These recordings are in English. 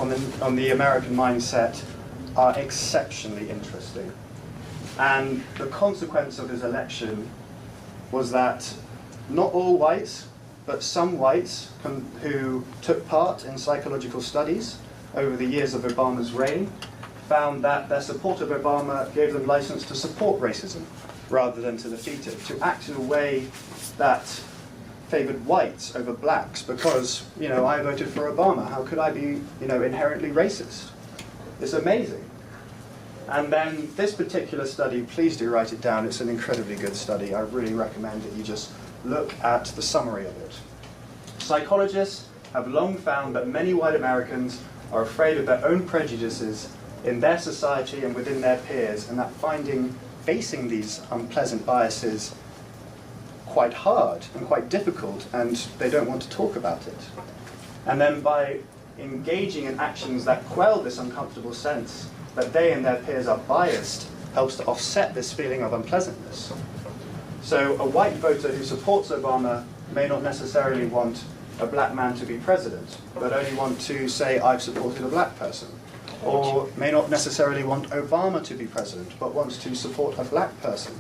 on the American mindset are exceptionally interesting. And the consequence of his election was that not all whites, but some whites who took part in psychological studies over the years of Obama's reign found that their support of Obama gave them license to support racism rather than to defeat it, to act in a way that favored whites over blacks because, I voted for Obama. How could I be, inherently racist? It's amazing. And then this particular study, please do write it down. It's an incredibly good study. I really recommend that you just look at the summary of it. Psychologists have long found that many white Americans are afraid of their own prejudices in their society and within their peers, and that facing these unpleasant biases quite hard and quite difficult, and they don't want to talk about it. And then by engaging in actions that quell this uncomfortable sense that they and their peers are biased helps to offset this feeling of unpleasantness. So a white voter who supports Obama may not necessarily want a black man to be president, but only want to say, I've supported a black person. Or may not necessarily want Obama to be president, but wants to support a black person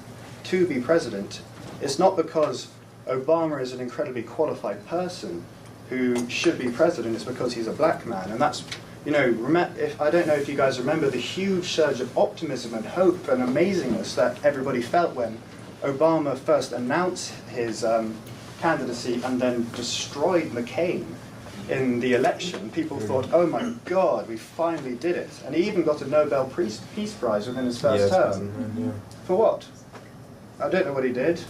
to be president. It's not because Obama is an incredibly qualified person who should be president, it's because he's a black man. And that's, I don't know if you guys remember the huge surge of optimism and hope and amazingness that everybody felt when Obama first announced his candidacy and then destroyed McCain in the election. People thought, oh my God, we finally did it. And he even got a Nobel Peace Prize within his first term. For what? I don't know what he did.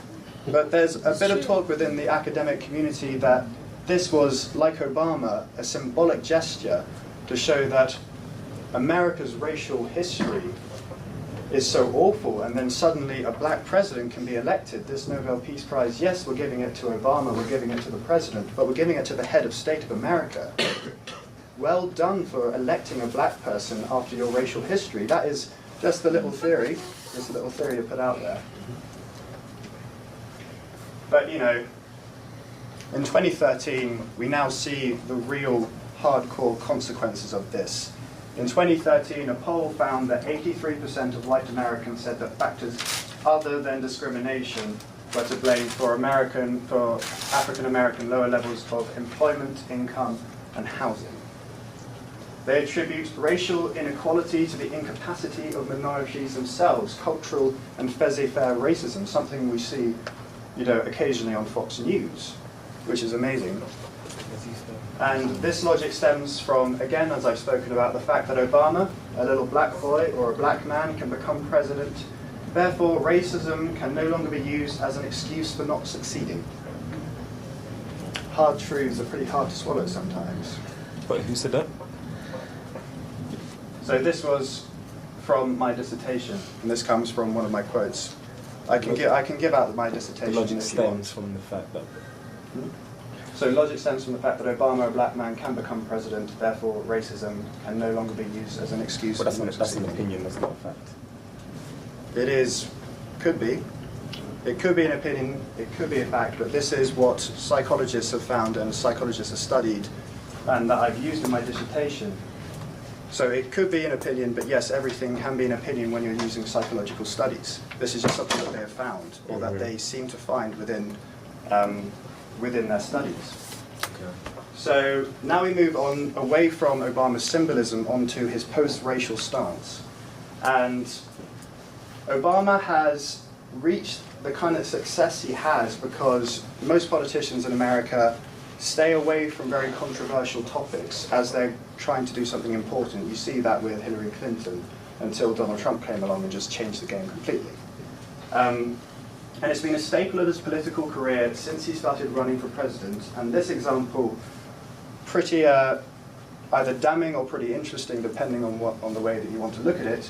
But there's a bit of talk within the academic community that this was, like Obama, a symbolic gesture to show that America's racial history is so awful, and then suddenly a black president can be elected. This Nobel Peace Prize, yes, we're giving it to Obama, we're giving it to the president, but we're giving it to the head of state of America. Well done for electing a black person after your racial history. That is just a little theory, just a little theory to put out there. But in 2013, we now see the real hardcore consequences of this. In 2013, a poll found that 83% of white Americans said that factors other than discrimination were to blame for African American lower levels of employment, income, and housing. They attribute racial inequality to the incapacity of minorities themselves, cultural and laissez-faire racism, something we see, occasionally on Fox News, which is amazing. And this logic stems from, again, as I've spoken about, the fact that Obama, a little black boy or a black man, can become president. Therefore, racism can no longer be used as an excuse for not succeeding. Hard truths are pretty hard to swallow sometimes. But who said that? So this was from my dissertation, and this comes from one of my quotes. I can give out my dissertation. The logic stems from the fact that... So logic stems from the fact that Obama, a black man, can become president, therefore racism can no longer be used as an excuse. But that's an opinion, that's not a fact. It is, could be. It could be an opinion, it could be a fact, but this is what psychologists have found and psychologists have studied and that I've used in my dissertation. So it could be an opinion, but yes, everything can be an opinion when you're using psychological studies. This is just something that they have found, or that they seem to find within their studies. Okay. So now we move on away from Obama's symbolism onto his post-racial stance. And Obama has reached the kind of success he has because most politicians in America stay away from very controversial topics as they're trying to do something important. You see that with Hillary Clinton until Donald Trump came along and just changed the game completely. And it's been a staple of his political career since he started running for president. And this example, pretty either damning or pretty interesting, depending on the way that you want to look at it.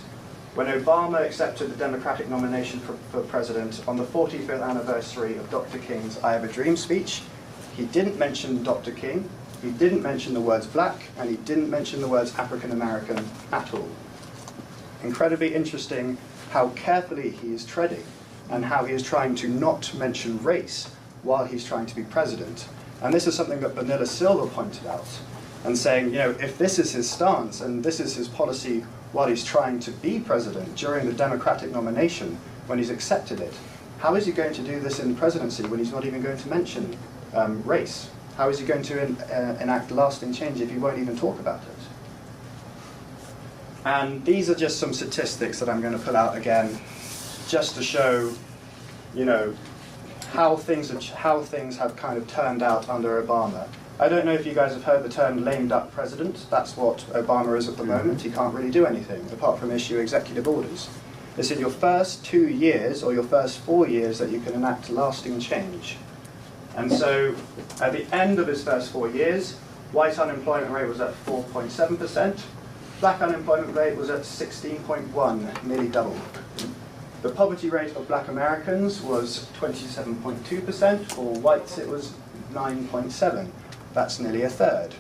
When Obama accepted the Democratic nomination for president on the 45th anniversary of Dr. King's I Have a Dream speech, he didn't mention Dr. King, he didn't mention the words black, and he didn't mention the words African American at all. Incredibly interesting how carefully he is treading and how he is trying to not mention race while he's trying to be president. And this is something that Vanilla Silver pointed out. and saying, if this is his stance and this is his policy while he's trying to be president during the Democratic nomination, when he's accepted it, how is he going to do this in the presidency when he's not even going to mention race? How is he going to enact lasting change if he won't even talk about it? And these are just some statistics that I'm going to pull out again, just to show, how things have kind of turned out under Obama. I don't know if you guys have heard the term lame duck president. That's what Obama is at the moment. He can't really do anything apart from issue executive orders. It's in your first 2 years or your first 4 years that you can enact lasting change. And so at the end of his first 4 years, white unemployment rate was at 4.7%, black unemployment rate was at 16.1, nearly double. The poverty rate of black Americans was 27.2%, for whites it was 9.7%. That's nearly a third.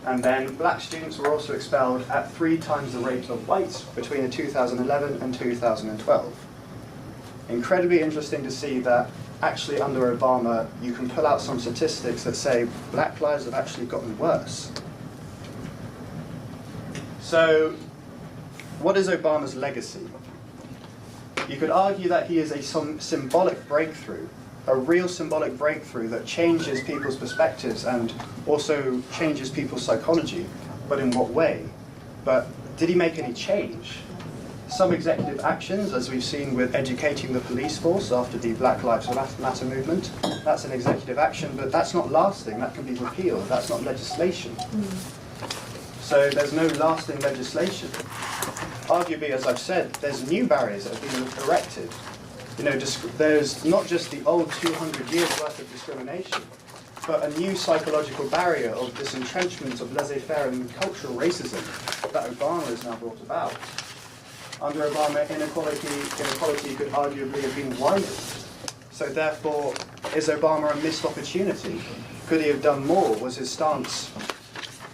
And then black students were also expelled at 3 times the rate of whites between 2011 and 2012. Incredibly interesting to see that actually under Obama you can pull out some statistics that say black lives have actually gotten worse. So what is Obama's legacy? You could argue that he is a symbolic breakthrough, a real symbolic breakthrough that changes people's perspectives and also changes people's psychology. But in what way? But did he make any change? Some executive actions, as we've seen with educating the police force after the Black Lives Matter movement, that's an executive action, but that's not lasting, that can be repealed, that's not legislation. So there's no lasting legislation. Arguably, as I've said, there's new barriers that have been erected. There's not just the old 200 years worth of discrimination, but a new psychological barrier of disentrenchment of laissez-faire and cultural racism that Obama has now brought about. Under Obama, inequality could arguably have been widened. So therefore, is Obama a missed opportunity? Could he have done more? Was his stance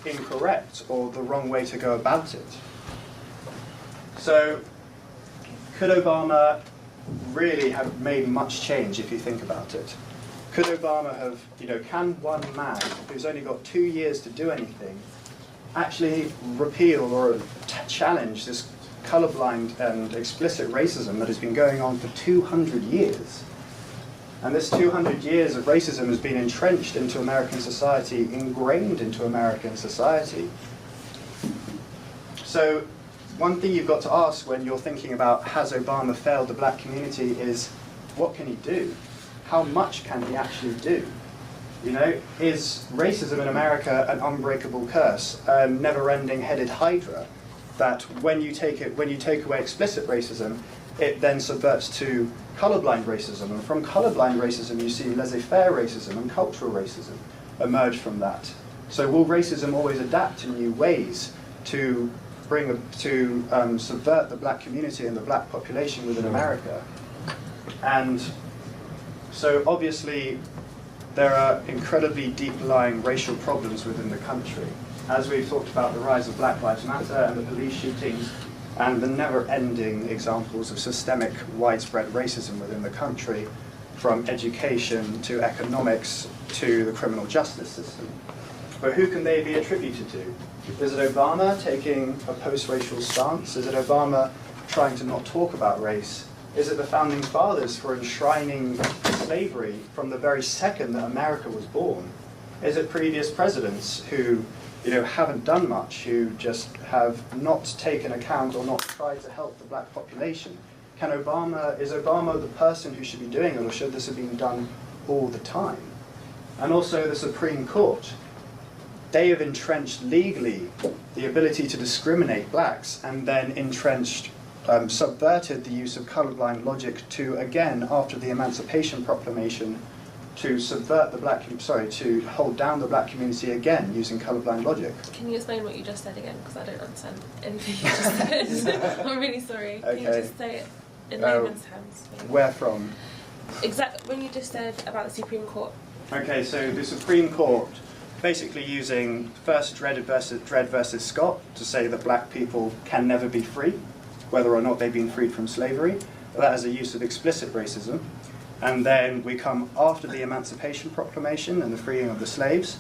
incorrect or the wrong way to go about it? So, could Obama really have made much change if you think about it? Could Obama have, can one man who's only got 2 years to do anything actually repeal or challenge this colorblind and explicit racism that has been going on for 200 years? And this 200 years of racism has been entrenched into American society, ingrained into American society. So one thing you've got to ask when you're thinking about has Obama failed the black community is, what can he do? How much can he actually do? Is racism in America an unbreakable curse, a never-ending headed hydra, that when you take away explicit racism, it then subverts to colorblind racism, and from colorblind racism you see laissez-faire racism and cultural racism emerge from that. So will racism always adapt in new ways to subvert the black community and the black population within America? And so obviously there are incredibly deep-lying racial problems within the country. As we've talked about the rise of Black Lives Matter and the police shootings and the never-ending examples of systemic widespread racism within the country, from education to economics to the criminal justice system. But who can they be attributed to? Is it Obama taking a post-racial stance? Is it Obama trying to not talk about race? Is it the Founding Fathers for enshrining slavery from the very second that America was born? Is it previous presidents who haven't done much, who just have not taken account or not tried to help the black population? Is Obama the person who should be doing it, or should this have been done all the time? And also the Supreme Court. They have entrenched legally the ability to discriminate blacks, and then subverted the use of colorblind logic to, again, after the Emancipation Proclamation, to subvert to hold down the black community again using colorblind logic. Can you explain what you just said again? Because I don't understand anything you just said. I'm really sorry. Okay. Can you just say it in layman's terms? Where from? When you just said about the Supreme Court. Okay, so the Supreme Court basically using first Dred versus Scott to say that black people can never be free, whether or not they've been freed from slavery. That is a use of explicit racism. And then we come after the Emancipation Proclamation and the freeing of the slaves,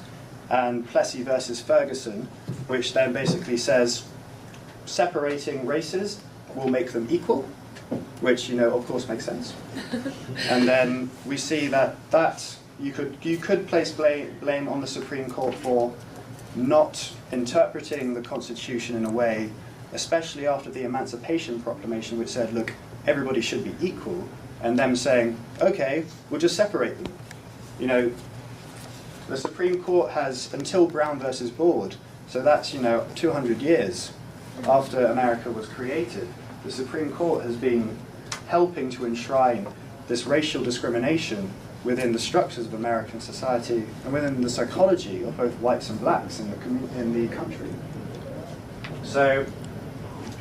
and Plessy versus Ferguson, which then basically says separating races will make them equal, which, you know, of course makes sense. And then we see that you could place blame on the Supreme Court for not interpreting the Constitution in a way, especially after the Emancipation Proclamation, which said, look, everybody should be equal, and them saying, okay, we'll just separate them. You know, the Supreme Court has, until Brown versus Board, so that's, you know, 200 years after America was created, the Supreme Court has been helping to enshrine this racial discrimination within the structures of American society and within the psychology of both whites and blacks in the country. So,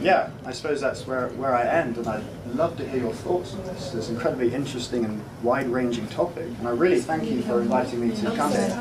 yeah, I suppose that's where I end, and I'd love to hear your thoughts on this. It's an incredibly interesting and wide-ranging topic, and I really thank you for inviting me to come here.